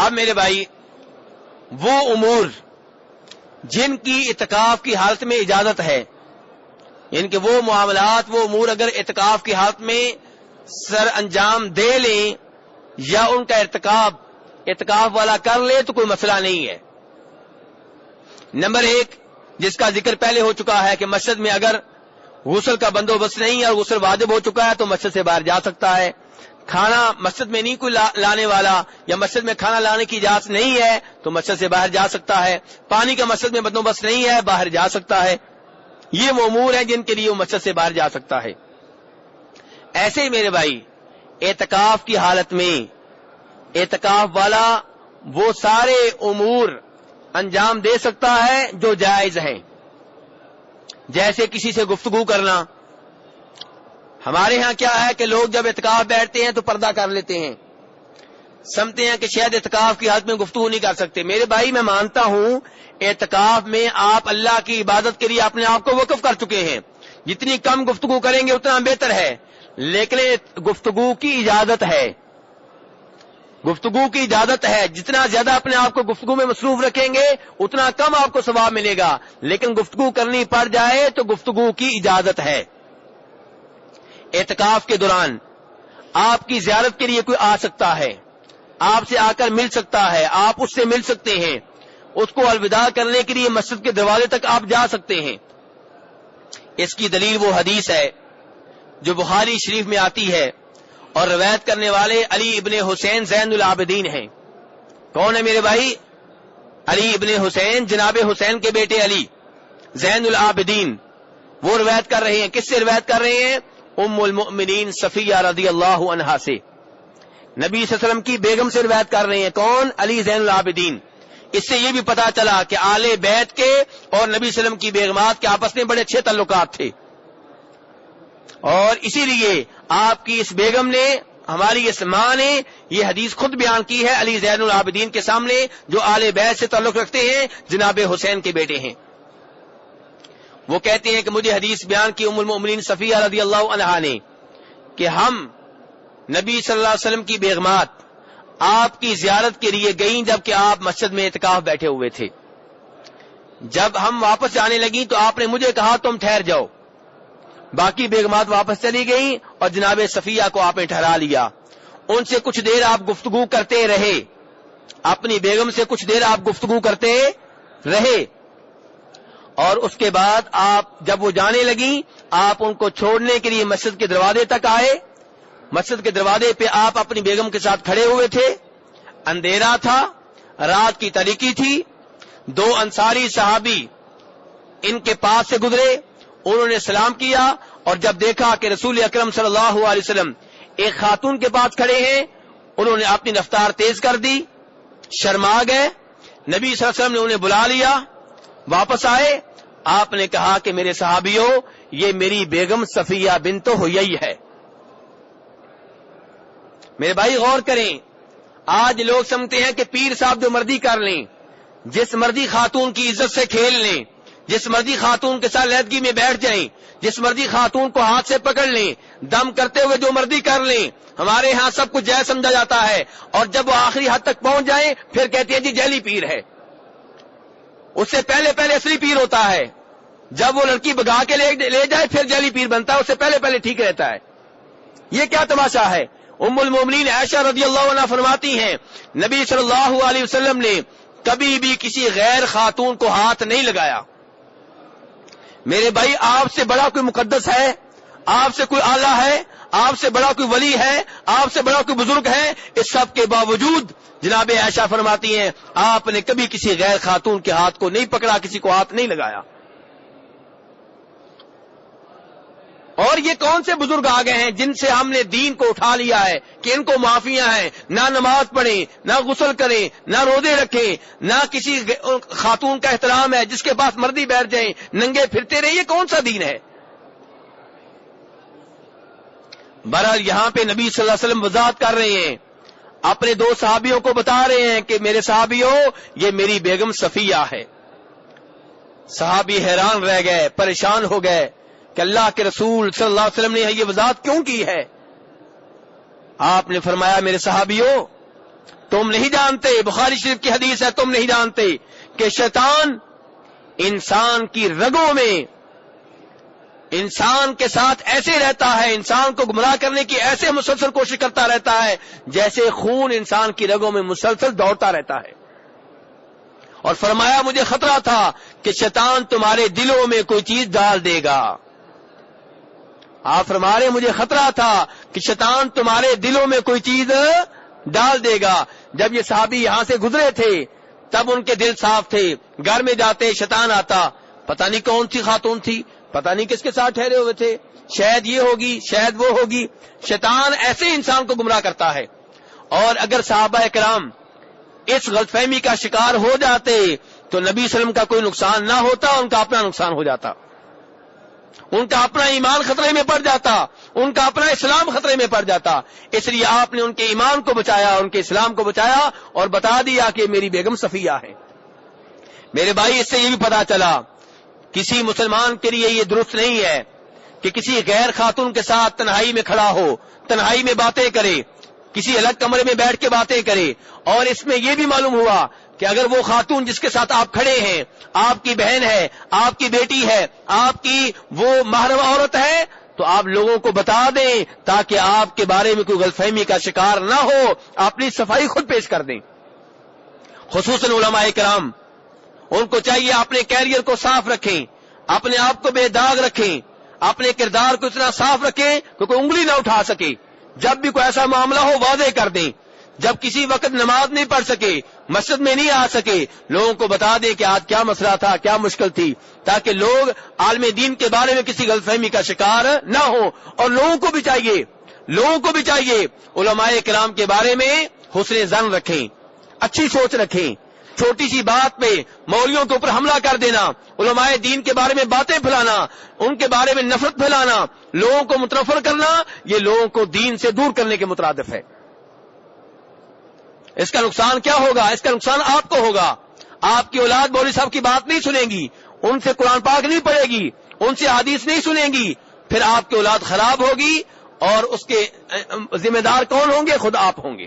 اب میرے بھائی وہ امور جن کی اعتکاف کی حالت میں اجازت ہے، ان کے وہ معاملات، وہ امور اگر اعتکاف کی حالت میں سر انجام دے لیں یا ان کا اعتکاف والا کر لے تو کوئی مسئلہ نہیں ہے۔ نمبر 1 جس کا ذکر پہلے ہو چکا ہے کہ مسجد میں اگر غسل کا بندوبست نہیں ہے اور غسل واجب ہو چکا ہے تو مسجد سے باہر جا سکتا ہے۔ کھانا مسجد میں نہیں کوئی لانے والا یا مسجد میں کھانا لانے کی اجازت نہیں ہے تو مسجد سے باہر جا سکتا ہے۔ پانی کا مسجد میں بندوبست نہیں ہے، باہر جا سکتا ہے۔ یہ وہ امور ہیں جن کے لیے وہ مسجد سے باہر جا سکتا ہے۔ ایسے ہی میرے بھائی اعتکاف کی حالت میں اعتکاف والا وہ سارے امور انجام دے سکتا ہے جو جائز ہیں، جیسے کسی سے گفتگو کرنا۔ ہمارے ہاں کیا ہے کہ لوگ جب اعتکاف بیٹھتے ہیں تو پردہ کر لیتے ہیں، سمجھتے ہیں کہ شاید اعتکاف کی حالت میں گفتگو نہیں کر سکتے۔ میرے بھائی میں مانتا ہوں اعتکاف میں آپ اللہ کی عبادت کے لیے اپنے آپ کو وقف کر چکے ہیں، جتنی کم گفتگو کریں گے اتنا بہتر ہے، لیکن گفتگو کی اجازت ہے، گفتگو کی اجازت ہے۔ جتنا زیادہ اپنے آپ کو گفتگو میں مصروف رکھیں گے اتنا کم آپ کو ثواب ملے گا، لیکن گفتگو کرنی پڑ جائے تو گفتگو کی اجازت ہے۔ اعتکاف کے دوران آپ کی زیارت کے لیے کوئی آ سکتا ہے، آپ سے آ کر مل سکتا ہے، آپ اس سے مل سکتے ہیں، اس کو الوداع کرنے کے لیے مسجد کے دروازے تک آپ جا سکتے ہیں۔ اس کی دلیل وہ حدیث ہے جو بخاری شریف میں آتی ہے اور روایت کرنے والے علی ابن حسین زین العابدین ہیں۔ کون ہے میرے بھائی؟ علی ابن حسین، جناب حسین کے بیٹے علی زین العابدین، وہ روایت کر رہے ہیں۔ کس سے روایت کر رہے ہیں؟ ام المؤمنین صفیہ رضی اللہ عنہا سے، نبی صلی اللہ علیہ وسلم کی بیگم سے روایت کر رہے ہیں۔ کون؟ علی زین العابدین۔ اس سے یہ بھی پتا چلا کہ آل بیت کے اور نبی صلی اللہ علیہ وسلم کی بیگمات کے آپس میں بڑے اچھے تعلقات تھے، اور اسی لیے آپ کی اس بیگم نے، ہماری اس ماں نے یہ حدیث خود بیان کی ہے علی زین العابدین کے سامنے، جو آل بیت سے تعلق رکھتے ہیں، جناب حسین کے بیٹے ہیں۔ وہ کہتے ہیں کہ مجھے حدیث بیان کی ام المؤمنین صفیہ رضی اللہ عنہا نے کہ ہم نبی صلی اللہ علیہ وسلم کی بیگمات آپ کی زیارت کے لیے گئیں جبکہ آپ مسجد میں اعتکاف بیٹھے ہوئے تھے۔ جب ہم واپس جانے لگیں تو آپ نے مجھے کہا تم ٹھہر جاؤ۔ باقی بیگمات واپس چلی گئیں اور جناب صفیہ کو آپ نے ٹھہرا لیا۔ ان سے کچھ دیر آپ گفتگو کرتے رہے، اپنی بیگم سے کچھ دیر آپ گفتگو کرتے رہے، اور اس کے بعد آپ جب وہ جانے لگیں آپ ان کو چھوڑنے کے لیے مسجد کے دروازے تک آئے۔ مسجد کے دروازے پہ آپ اپنی بیگم کے ساتھ کھڑے ہوئے تھے، اندھیرا تھا، رات کی تاریکی تھی۔ 2 انصاری صحابی ان کے پاس سے گزرے، انہوں نے سلام کیا، اور جب دیکھا کہ رسول اکرم صلی اللہ علیہ وسلم ایک خاتون کے پاس کھڑے ہیں، انہوں نے اپنی رفتار تیز کر دی، شرما گئے۔ نبی صلی اللہ علیہ وسلم نے انہیں بلا لیا، واپس آئے۔ آپ نے کہا کہ میرے صحابیوں، یہ میری بیگم صفیہ بنت حیی ہے۔ میرے بھائی غور کریں، آج لوگ سمجھتے ہیں کہ پیر صاحب جو مرضی کر لیں، جس مرضی خاتون کی عزت سے کھیل لیں، جس مرضی خاتون کے ساتھ علیحدگی میں بیٹھ جائیں، جس مرضی خاتون کو ہاتھ سے پکڑ لیں، دم کرتے ہوئے جو مرضی کر لیں، ہمارے ہاں سب کچھ جائز سمجھا جاتا ہے، اور جب وہ آخری حد تک پہنچ جائیں پھر کہتے ہیں جی جعلی پیر ہے۔ اس سے پہلے اصلی پیر ہوتا ہے، جب وہ لڑکی بگا کے لے جائے پھر جعلی پیر بنتا ہے، اس سے پہلے ٹھیک رہتا ہے۔ یہ کیا تماشا ہے؟ ام المومنین عائشہ رضی اللہ عنہا فرماتی ہیں نبی صلی اللہ علیہ وسلم نے کبھی بھی کسی غیر خاتون کو ہاتھ نہیں لگایا۔ میرے بھائی آپ سے بڑا کوئی مقدس ہے، آپ سے کوئی آلہ ہے، آپ سے بڑا کوئی ولی ہے، آپ سے بڑا کوئی بزرگ ہے، اس سب کے باوجود جناب عائشہ فرماتی ہیں آپ نے کبھی کسی غیر خاتون کے ہاتھ کو نہیں پکڑا، کسی کو ہاتھ نہیں لگایا۔ اور یہ کون سے بزرگ آ گئے ہیں جن سے ہم نے دین کو اٹھا لیا ہے کہ ان کو معافیاں ہیں، نہ نماز پڑھیں، نہ غسل کریں، نہ روزے رکھیں، نہ کسی خاتون کا احترام ہے، جس کے پاس مرضی بیٹھ جائیں، ننگے پھرتے رہے۔ یہ کون سا دین ہے؟ بہرحال یہاں پہ نبی صلی اللہ علیہ وسلم وضاحت کر رہے ہیں، اپنے 2 صحابیوں کو بتا رہے ہیں کہ میرے صحابیوں، یہ میری بیگم صفیہ ہے۔ صحابی حیران رہ گئے، پریشان ہو گئے کہ اللہ کے رسول صلی اللہ علیہ وسلم نے یہ وضاحت کیوں کی ہے؟ آپ نے فرمایا میرے صحابیوں، تم نہیں جانتے، بخاری شریف کی حدیث ہے، تم نہیں جانتے کہ شیطان انسان کی رگوں میں انسان کے ساتھ ایسے رہتا ہے، انسان کو گمراہ کرنے کی ایسے مسلسل کوشش کرتا رہتا ہے جیسے خون انسان کی رگوں میں مسلسل دوڑتا رہتا ہے. اور فرمایا مجھے خطرہ تھا کہ شیطان تمہارے دلوں میں کوئی چیز ڈال دے گا. آپ فرما رہے مجھے خطرہ تھا کہ شیطان تمہارے دلوں میں کوئی چیز ڈال دے گا. جب یہ صحابی یہاں سے گزرے تھے تب ان کے دل صاف تھے. گھر میں جاتے شیطان آتا، پتہ نہیں کون سی خاتون تھی، پتہ نہیں کس کے ساتھ ٹھہرے ہوئے تھے، شاید یہ ہوگی شاید وہ ہوگی. شیطان ایسے انسان کو گمراہ کرتا ہے. اور اگر صحابہ کرام اس غلط فہمی کا شکار ہو جاتے تو نبی صلی اللہ علیہ وسلم کا کوئی نقصان نہ ہوتا، ان کا اپنا نقصان ہو جاتا، ان کا اپنا ایمان خطرے میں پڑ جاتا، ان کا اپنا اسلام خطرے میں پڑ جاتا. اس لیے آپ نے ان کے ایمان کو بچایا، ان کے اسلام کو بچایا اور بتا دیا کہ میری بیگم صفیہ ہے. میرے بھائی اس سے یہ بھی پتا چلا کسی مسلمان کے لیے یہ درست نہیں ہے کہ کسی غیر خاتون کے ساتھ تنہائی میں کھڑا ہو، تنہائی میں باتیں کرے، کسی الگ کمرے میں بیٹھ کے باتیں کرے. اور اس میں یہ بھی معلوم ہوا کہ اگر وہ خاتون جس کے ساتھ آپ کھڑے ہیں آپ کی بہن ہے، آپ کی بیٹی ہے، آپ کی وہ محرم عورت ہے تو آپ لوگوں کو بتا دیں تاکہ آپ کے بارے میں کوئی غلط فہمی کا شکار نہ ہو. اپنی صفائی خود پیش کر دیں. خصوصاً علماء کرام ان کو چاہیے اپنے کیریئر کو صاف رکھیں، اپنے آپ کو بے داغ رکھیں، اپنے کردار کو اتنا صاف رکھیں کہ کوئی انگلی نہ اٹھا سکے. جب بھی کوئی ایسا معاملہ ہو واضح کر دیں. جب کسی وقت نماز نہیں پڑھ سکے، مسجد میں نہیں آ سکے، لوگوں کو بتا دیں کہ آج کیا مسئلہ تھا، کیا مشکل تھی، تاکہ لوگ عالم دین کے بارے میں کسی غلط فہمی کا شکار نہ ہو. اور لوگوں کو بھی چاہیے علماء کرام کے بارے میں حسن ظن رکھیں، اچھی سوچ رکھیں. چھوٹی سی بات پہ مولویوں کے اوپر حملہ کر دینا، علماء دین کے بارے میں باتیں پھیلانا، ان کے بارے میں نفرت پھیلانا، لوگوں کو متنفر کرنا، یہ لوگوں کو دین سے دور کرنے کے مترادف ہے. اس کا نقصان کیا ہوگا؟ اس کا نقصان آپ کو ہوگا. آپ کی اولاد مولوی صاحب کی بات نہیں سنیں گی، ان سے قرآن پاک نہیں پڑھے گی، ان سے حدیث نہیں سنیں گی، پھر آپ کی اولاد خراب ہوگی اور اس کے ذمہ دار کون ہوں گے؟ خود آپ ہوں گے.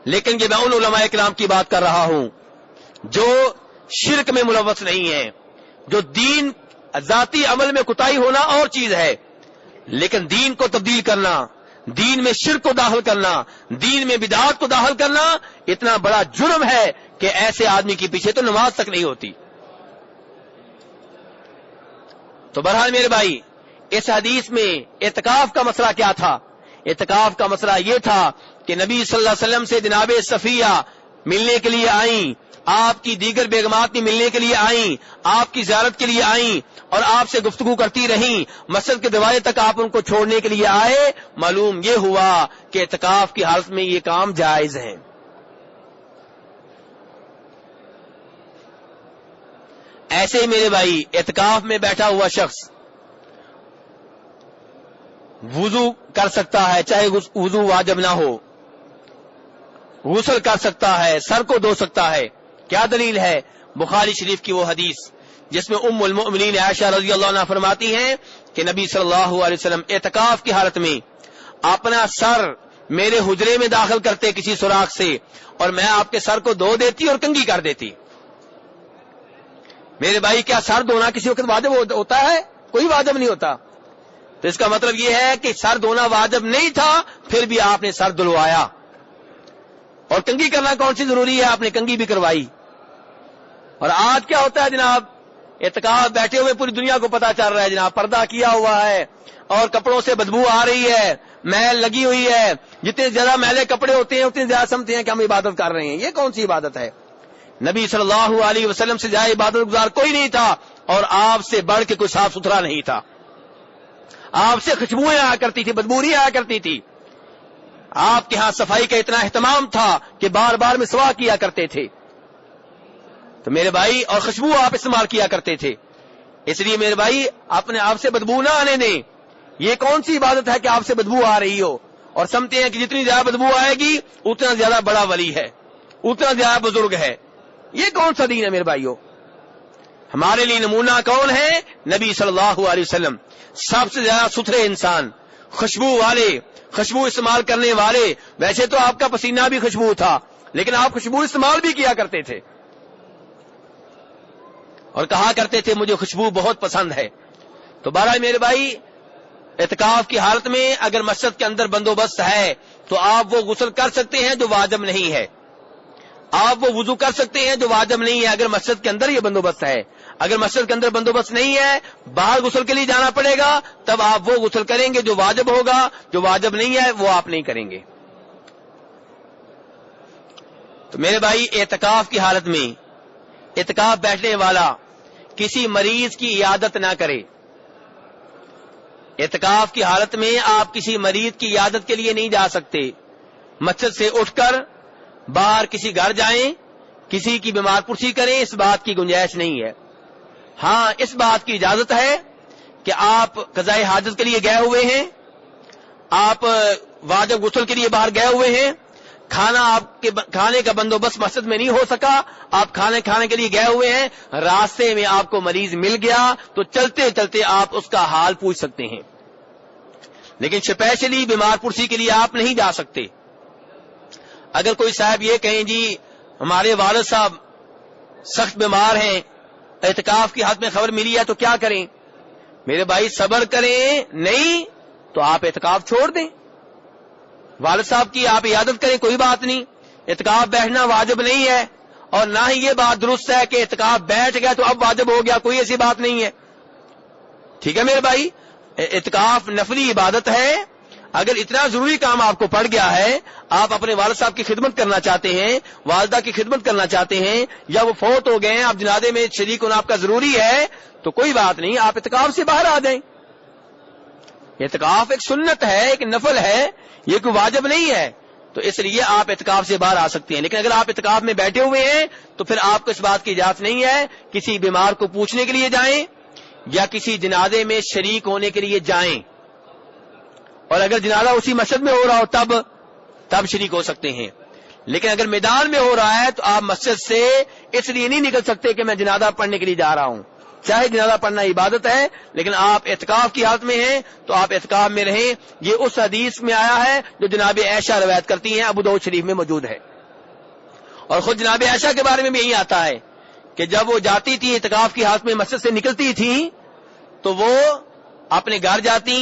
لیکن یہ میں ان علماء کرام کی بات کر رہا ہوں جو شرک میں ملوث نہیں ہیں، جو دین ذاتی عمل میں کوتاہی ہونا اور چیز ہے، لیکن دین کو تبدیل کرنا، دین میں شرک کو داخل کرنا، دین میں بدعات کو داخل کرنا اتنا بڑا جرم ہے کہ ایسے آدمی کے پیچھے تو نماز تک نہیں ہوتی. تو بہرحال میرے بھائی اس حدیث میں اعتکاف کا مسئلہ کیا تھا؟ اعتکاف کا مسئلہ یہ تھا کہ نبی صلی اللہ علیہ وسلم سے جناب صفیہ ملنے کے لیے آئیں، آپ کی دیگر بیگمات بھی ملنے کے لیے آئیں، آپ کی زیارت کے لیے آئیں اور آپ سے گفتگو کرتی رہیں. مسجد کے دروازے تک آپ ان کو چھوڑنے کے لیے آئے. معلوم یہ ہوا کہ اعتکاف کی حالت میں یہ کام جائز ہے. ایسے ہی میرے بھائی اعتکاف میں بیٹھا ہوا شخص وضو کر سکتا ہے، چاہے وضو واجب نہ ہو، غسل کر سکتا ہے، سر کو دھو سکتا ہے. کیا دلیل ہے؟ بخاری شریف کی وہ حدیث جس میں ام المؤمنین عائشہ رضی اللہ عنہا فرماتی ہیں کہ نبی صلی اللہ علیہ وسلم اعتکاف کی حالت میں اپنا سر میرے حجرے میں داخل کرتے کسی سوراخ سے اور میں آپ کے سر کو دھو دیتی اور کنگھی کر دیتی. میرے بھائی کیا سر دھونا کسی وقت واجب ہوتا ہے؟ کوئی واجب نہیں ہوتا. تو اس کا مطلب یہ ہے کہ سر دھونا واجب نہیں تھا، پھر بھی آپ نے سر دھلوایا. اور کنگھی کرنا کون سی ضروری ہے؟ آپ نے کنگھی بھی کروائی. اور آج کیا ہوتا ہے جناب؟ اعتکاف بیٹھے ہوئے پوری دنیا کو پتا چل رہا ہے جناب، پردہ کیا ہوا ہے اور کپڑوں سے بدبو آ رہی ہے، میل لگی ہوئی ہے. جتنے زیادہ میلے کپڑے ہوتے ہیں اتنے زیادہ سمجھتے ہیں کہ ہم عبادت کر رہے ہیں. یہ کون سی عبادت ہے؟ نبی صلی اللہ علیہ وسلم سے زیادہ عبادت گزار کوئی نہیں تھا اور آپ سے بڑھ کے کوئی صاف ستھرا نہیں تھا. آپ سے خوشبوئیں آیا کرتی تھی، بدبوری آیا کرتی تھی. آپ کے ہاں صفائی کا اتنا اہتمام تھا کہ بار بار مسواک کیا کرتے تھے. تو میرے بھائی اور خوشبو آپ استعمال کیا کرتے تھے. اس لیے میرے بھائی اپنے آپ سے بدبو نہ آنے دیں. یہ کون سی عبادت ہے کہ آپ سے بدبو آ رہی ہو اور سمجھتے ہیں کہ جتنی زیادہ بدبو آئے گی اتنا زیادہ بڑا ولی ہے، اتنا زیادہ بزرگ ہے. یہ کون سا دین ہے میرے بھائیو؟ ہمارے لیے نمونہ کون ہے؟ نبی صلی اللہ علیہ وسلم. سب سے زیادہ ستھرے انسان، خوشبو والے، خوشبو استعمال کرنے والے، ویسے تو آپ کا پسینہ بھی خوشبو تھا لیکن آپ خوشبو استعمال بھی کیا کرتے تھے اور کہا کرتے تھے مجھے خوشبو بہت پسند ہے. تو بہرحال میرے بھائی اعتکاف کی حالت میں اگر مسجد کے اندر بندوبست ہے تو آپ وہ غسل کر سکتے ہیں جو واجب نہیں ہے، آپ وہ وضو کر سکتے ہیں جو واجب نہیں ہے اگر مسجد کے اندر یہ بندوبست ہے. اگر مسجد کے اندر بندوبست نہیں ہے، باہر غسل کے لیے جانا پڑے گا، تب آپ وہ غسل کریں گے جو واجب ہوگا، جو واجب نہیں ہے وہ آپ نہیں کریں گے. تو میرے بھائی اعتکاف کی حالت میں اعتکاف بیٹھنے والا کسی مریض کی عیادت نہ کرے. اعتکاف کی حالت میں آپ کسی مریض کی عیادت کے لیے نہیں جا سکتے. مسجد سے اٹھ کر باہر کسی گھر جائیں، کسی کی بیمار پرسی کریں، اس بات کی گنجائش نہیں ہے. ہاں اس بات کی اجازت ہے کہ آپ قضاء حاجت کے لیے گئے ہوئے ہیں، آپ واجب غسل کے لیے باہر گئے ہوئے ہیں، کھانے کا بندوبست مسجد میں نہیں ہو سکا، آپ کھانے کے لیے گئے ہوئے ہیں، راستے میں آپ کو مریض مل گیا تو چلتے چلتے آپ اس کا حال پوچھ سکتے ہیں، لیکن اسپیشلی بیمار پرسی کے لیے آپ نہیں جا سکتے. اگر کوئی صاحب یہ کہیں جی ہمارے والد صاحب سخت بیمار ہیں، اعتکاف کی حالت میں خبر ملی ہے تو کیا کریں؟ میرے بھائی صبر کریں، نہیں تو آپ اعتکاف چھوڑ دیں. والد صاحب کی آپ عیادت کریں، کوئی بات نہیں. اعتکاف بیٹھنا واجب نہیں ہے اور نہ ہی یہ بات درست ہے کہ اعتکاف بیٹھ گیا تو اب واجب ہو گیا، کوئی ایسی بات نہیں ہے. ٹھیک ہے میرے بھائی، اعتکاف نفلی عبادت ہے. اگر اتنا ضروری کام آپ کو پڑ گیا ہے، آپ اپنے والد صاحب کی خدمت کرنا چاہتے ہیں، والدہ کی خدمت کرنا چاہتے ہیں، یا وہ فوت ہو گئے ہیں، آپ جنازے میں شریک ہونا آپ کا ضروری ہے، تو کوئی بات نہیں، آپ اعتکاف سے باہر آ جائیں. اعتکاف ایک سنت ہے، ایک نفل ہے، یہ کوئی واجب نہیں ہے، تو اس لیے آپ اعتکاف سے باہر آ سکتے ہیں. لیکن اگر آپ اعتکاف میں بیٹھے ہوئے ہیں تو پھر آپ کو اس بات کی اجازت نہیں ہے کسی بیمار کو پوچھنے کے لیے جائیں یا کسی جنازے میں شریک ہونے کے لیے جائیں. اور اگر جنازہ اسی مسجد میں ہو رہا ہو تب شریک ہو سکتے ہیں. لیکن اگر میدان میں ہو رہا ہے تو آپ مسجد سے اس لیے نہیں نکل سکتے کہ میں جنازہ پڑھنے کے لیے جا رہا ہوں. چاہے جنازہ پڑھنا عبادت ہے لیکن آپ اعتکاف کی حالت میں ہیں تو آپ اعتکاف میں رہیں. یہ اس حدیث میں آیا ہے جو جناب عائشہ روایت کرتی ہیں، ابو داؤد شریف میں موجود ہے. اور خود جناب عائشہ کے بارے میں بھی یہی آتا ہے کہ جب وہ جاتی تھی اعتکاف کی حالت میں مسجد سے نکلتی تھی تو وہ اپنے گھر جاتی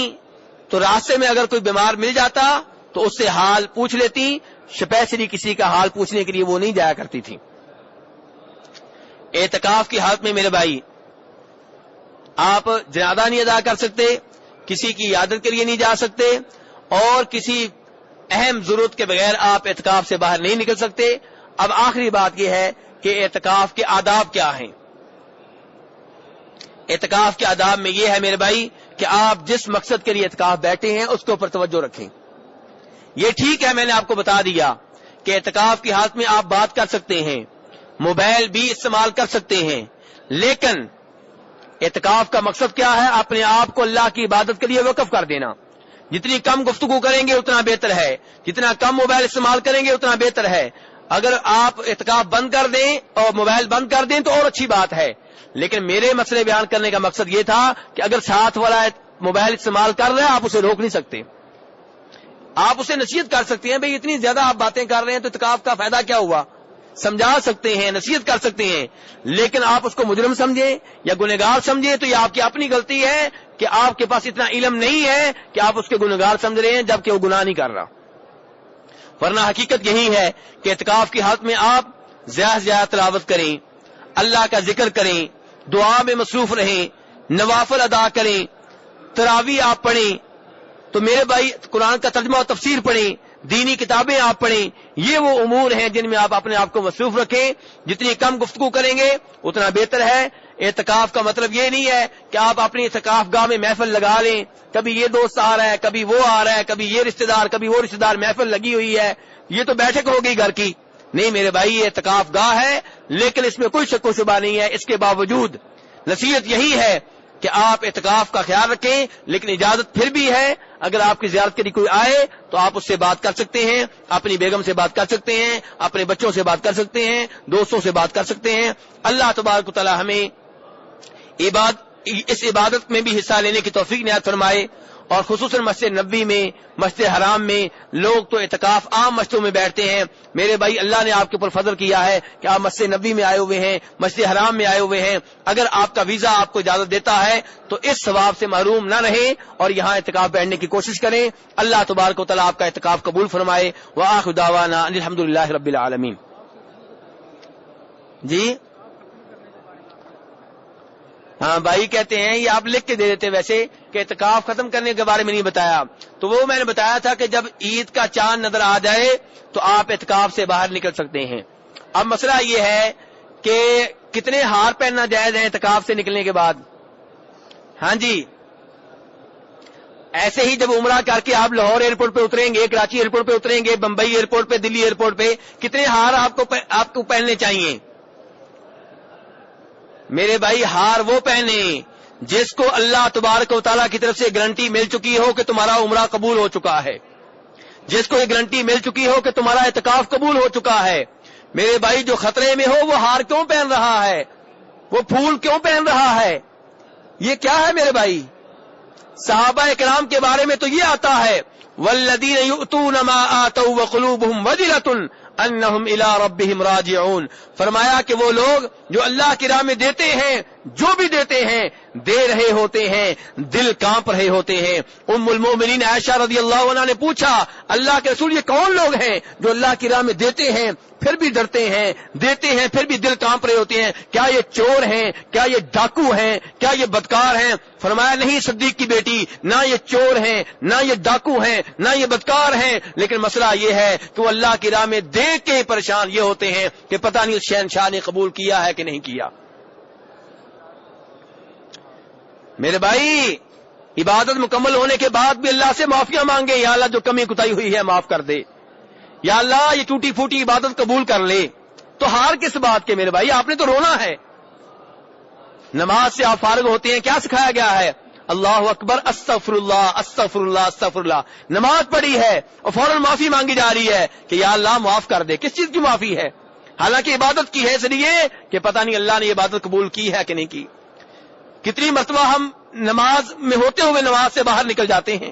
تو راستے میں اگر کوئی بیمار مل جاتا تو اس سے حال پوچھ لیتی، اسپیشلی کسی کا حال پوچھنے کے لیے وہ نہیں جایا کرتی تھی. اعتکاف کی حالت میں میرے بھائی آپ جنازہ نہیں ادا کر سکتے، کسی کی عیادت کے لیے نہیں جا سکتے، اور کسی اہم ضرورت کے بغیر آپ اعتکاف سے باہر نہیں نکل سکتے. اب آخری بات یہ ہے کہ اعتکاف کے آداب کیا ہیں. اعتکاف کے آداب میں یہ ہے میرے بھائی کہ آپ جس مقصد کے لیے اعتکاف بیٹھے ہیں اس کے اوپر توجہ رکھیں. یہ ٹھیک ہے، میں نے آپ کو بتا دیا کہ اعتکاف کی حالت میں آپ بات کر سکتے ہیں، موبائل بھی استعمال کر سکتے ہیں، لیکن اعتکاف کا مقصد کیا ہے؟ اپنے آپ کو اللہ کی عبادت کے لیے وقف کر دینا. جتنی کم گفتگو کریں گے اتنا بہتر ہے، جتنا کم موبائل استعمال کریں گے اتنا بہتر ہے. اگر آپ اعتکاف بند کر دیں اور موبائل بند کر دیں تو اور اچھی بات ہے، لیکن میرے مسئلے بیان کرنے کا مقصد یہ تھا کہ اگر ساتھ والا موبائل استعمال کر رہے ہیں آپ اسے روک نہیں سکتے. آپ اسے نصیحت کر سکتے ہیں، بھئی اتنی زیادہ آپ باتیں کر رہے ہیں تو اعتکاف کا فائدہ کیا ہوا، سمجھا سکتے ہیں، نصیحت کر سکتے ہیں. لیکن آپ اس کو مجرم سمجھیں یا گنہگار سمجھیں تو یہ آپ کی اپنی غلطی ہے کہ آپ کے پاس اتنا علم نہیں ہے کہ آپ اس کے گنہگار سمجھ رہے ہیں جبکہ وہ گناہ نہیں کر رہا. ورنہ حقیقت یہی ہے کہ اعتکاف کی حالت میں آپ زیادہ سے زیادہ تلاوت کریں، اللہ کا ذکر کریں، دعا میں مصروف رہیں، نوافل ادا کریں، تراویح آپ پڑھیں. تو میرے بھائی قرآن کا ترجمہ و تفسیر پڑھیں، دینی کتابیں آپ پڑھیں. یہ وہ امور ہیں جن میں آپ اپنے آپ کو مصروف رکھیں. جتنی کم گفتگو کریں گے اتنا بہتر ہے. اعتکاف کا مطلب یہ نہیں ہے کہ آپ اپنی اعتکاف گاہ میں محفل لگا لیں، کبھی یہ دوست آ رہا ہے، کبھی وہ آ رہا ہے، کبھی یہ رشتہ دار، کبھی وہ رشتہ دار، محفل لگی ہوئی ہے، یہ تو بیٹھک ہو گئی گھر کی. نہیں میرے بھائی، یہ اعتکاف گاہ ہے لیکن اس میں کوئی شک و شبہ نہیں ہے. اس کے باوجود نصیحت یہی ہے کہ آپ اعتکاف کا خیال رکھیں. لیکن اجازت پھر بھی ہے، اگر آپ کی زیارت کے لیے کوئی آئے تو آپ اس سے بات کر سکتے ہیں، اپنی بیگم سے بات کر سکتے ہیں، اپنے بچوں سے بات کر سکتے ہیں، دوستوں سے بات کر سکتے ہیں. اللہ تبارک و تعالی ہمیں اس عبادت میں بھی حصہ لینے کی توفیق عنایت فرمائے اور خصوصاً مسجد نبوی میں، مسجد حرام میں لوگ تو اعتکاف عام مسجدوں میں بیٹھتے ہیں. میرے بھائی اللہ نے آپ کے اوپر فضل کیا ہے کہ آپ مسجد نبوی میں آئے ہوئے ہیں، مسجد حرام میں آئے ہوئے ہیں. اگر آپ کا ویزا آپ کو اجازت دیتا ہے تو اس ثواب سے محروم نہ رہیں اور یہاں اعتکاف بیٹھنے کی کوشش کریں. اللہ تبارک و تعالیٰ آپ کا اعتکاف قبول فرمائے. وآخر دعوانا ان الحمدللہ رب العالمین. جی ہاں بھائی کہتے ہیں یہ آپ لکھ کے دے دیتے ویسے کہ اعتکاف ختم کرنے کے بارے میں نہیں بتایا. تو وہ میں نے بتایا تھا کہ جب عید کا چاند نظر آ جائے تو آپ اعتکاف سے باہر نکل سکتے ہیں. اب مسئلہ یہ ہے کہ کتنے ہار پہننا جائز ہے اعتکاف سے نکلنے کے بعد. ہاں جی ایسے ہی جب عمرہ کر کے آپ لاہور ایئرپورٹ پہ اتریں گے، کراچی ایئرپورٹ پہ اتریں گے، بمبئی ایئرپورٹ پہ، دلی ایئرپورٹ پہ، کتنے ہار آپ کو پہننے چاہیے؟ میرے بھائی ہار وہ پہنے جس کو اللہ تبارک و تعالیٰ کی طرف سے گارنٹی مل چکی ہو کہ تمہارا عمرہ قبول ہو چکا ہے، جس کو یہ گارنٹی مل چکی ہو کہ تمہارا اعتکاف قبول ہو چکا ہے. میرے بھائی جو خطرے میں ہو وہ ہار کیوں پہن رہا ہے، وہ پھول کیوں پہن رہا ہے، یہ کیا ہے میرے بھائی؟ صحابہ کرام کے بارے میں تو یہ آتا ہے والذین یؤتون ما آتوا وقلوبهم وجلۃ انہم الی ربہم راجعون. فرمایا کہ وہ لوگ جو اللہ کی راہ میں دیتے ہیں، جو بھی دیتے ہیں، دے رہے ہوتے ہیں، دل کانپ رہے ہوتے ہیں. ام المؤمنین عائشہ رضی اللہ عنہا نے پوچھا اللہ کے رسول یہ کون لوگ ہیں جو اللہ کی راہ میں دیتے ہیں پھر بھی ڈرتے ہیں، دیتے ہیں پھر بھی دل کانپ رہے ہوتے ہیں؟ کیا یہ چور ہیں؟ کیا یہ ڈاکو ہیں؟ کیا یہ بدکار ہیں؟ فرمایا نہیں صدیق کی بیٹی، نہ یہ چور ہیں، نہ یہ ڈاکو ہیں، نہ یہ بدکار ہیں، لیکن مسئلہ یہ ہے کہ وہ اللہ کی راہ میں دے کے پریشان یہ ہوتے ہیں کہ پتہ نہیں اس شہنشاہ نے قبول کیا ہے کہ نہیں کیا. میرے بھائی عبادت مکمل ہونے کے بعد بھی اللہ سے معافیاں مانگے، یا اللہ جو کمی کوتاہی ہوئی ہے معاف کر دے، یا اللہ یہ ٹوٹی پھوٹی عبادت قبول کر لے. تو ہار کس بات کے میرے بھائی؟ آپ نے تو رونا ہے. نماز سے آپ فارغ ہوتے ہیں، کیا سکھایا گیا ہے؟ اللہ اکبر، استغفر اللہ، استغفر اللہ، استغفر اللہ. نماز پڑھی ہے اور فوراً معافی مانگی جا رہی ہے کہ یا اللہ معاف کر دے. کس چیز کی معافی ہے؟ حالانکہ عبادت کی ہے اس لیے کہ پتہ نہیں اللہ نے یہ عبادت قبول کی ہے کہ نہیں کی. کتنی مرتبہ ہم نماز میں ہوتے ہوئے نماز سے باہر نکل جاتے ہیں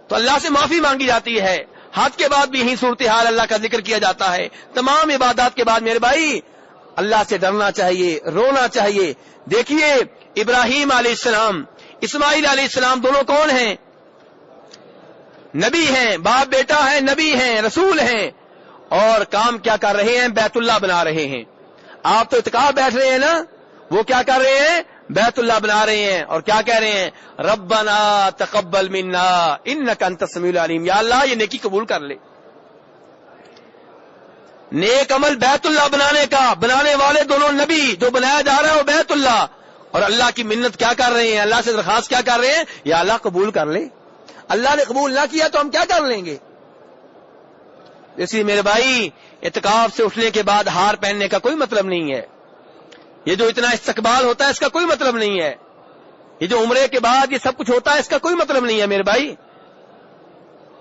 تو اللہ سے معافی مانگی جاتی ہے. حج کے بعد بھی یہی صورتحال، اللہ کا ذکر کیا جاتا ہے. تمام عبادات کے بعد میرے بھائی اللہ سے ڈرنا چاہیے، رونا چاہیے. دیکھیے ابراہیم علیہ السلام، اسماعیل علیہ السلام دونوں کون ہیں؟ نبی ہیں، باپ بیٹا ہیں، نبی ہیں، رسول ہیں، اور کام کیا کر رہے ہیں؟ بیت اللہ بنا رہے ہیں. آپ تو اعتکاف بیٹھ رہے ہیں نا، وہ کیا کر رہے ہیں؟ بیت اللہ بنا رہے ہیں. اور کیا کہہ رہے ہیں؟ ربنا تقبل منا انک انت السمیع العلیم. یا اللہ یہ نیکی قبول کر لے. نیک عمل بیت اللہ بنانے کا، بنانے والے دونوں نبی، جو بنایا جا رہا ہے وہ بیت اللہ، اور اللہ کی منت کیا کر رہے ہیں؟ اللہ سے درخواست کیا کر رہے ہیں؟ یا اللہ قبول کر لے. اللہ نے قبول نہ کیا تو ہم کیا کر لیں گے؟ اس لیے میرے بھائی اعتکاف سے اٹھنے کے بعد ہار پہننے کا کوئی مطلب نہیں ہے. یہ جو اتنا استقبال ہوتا ہے اس کا کوئی مطلب نہیں ہے. یہ جو عمرے کے بعد یہ سب کچھ ہوتا ہے اس کا کوئی مطلب نہیں ہے. میرے بھائی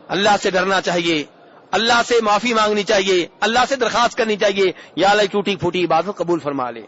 اللہ سے ڈرنا چاہیے، اللہ سے معافی مانگنی چاہیے، اللہ سے درخواست کرنی چاہیے، یا اللہ ٹوٹی پھوٹی عبادت قبول فرما لے.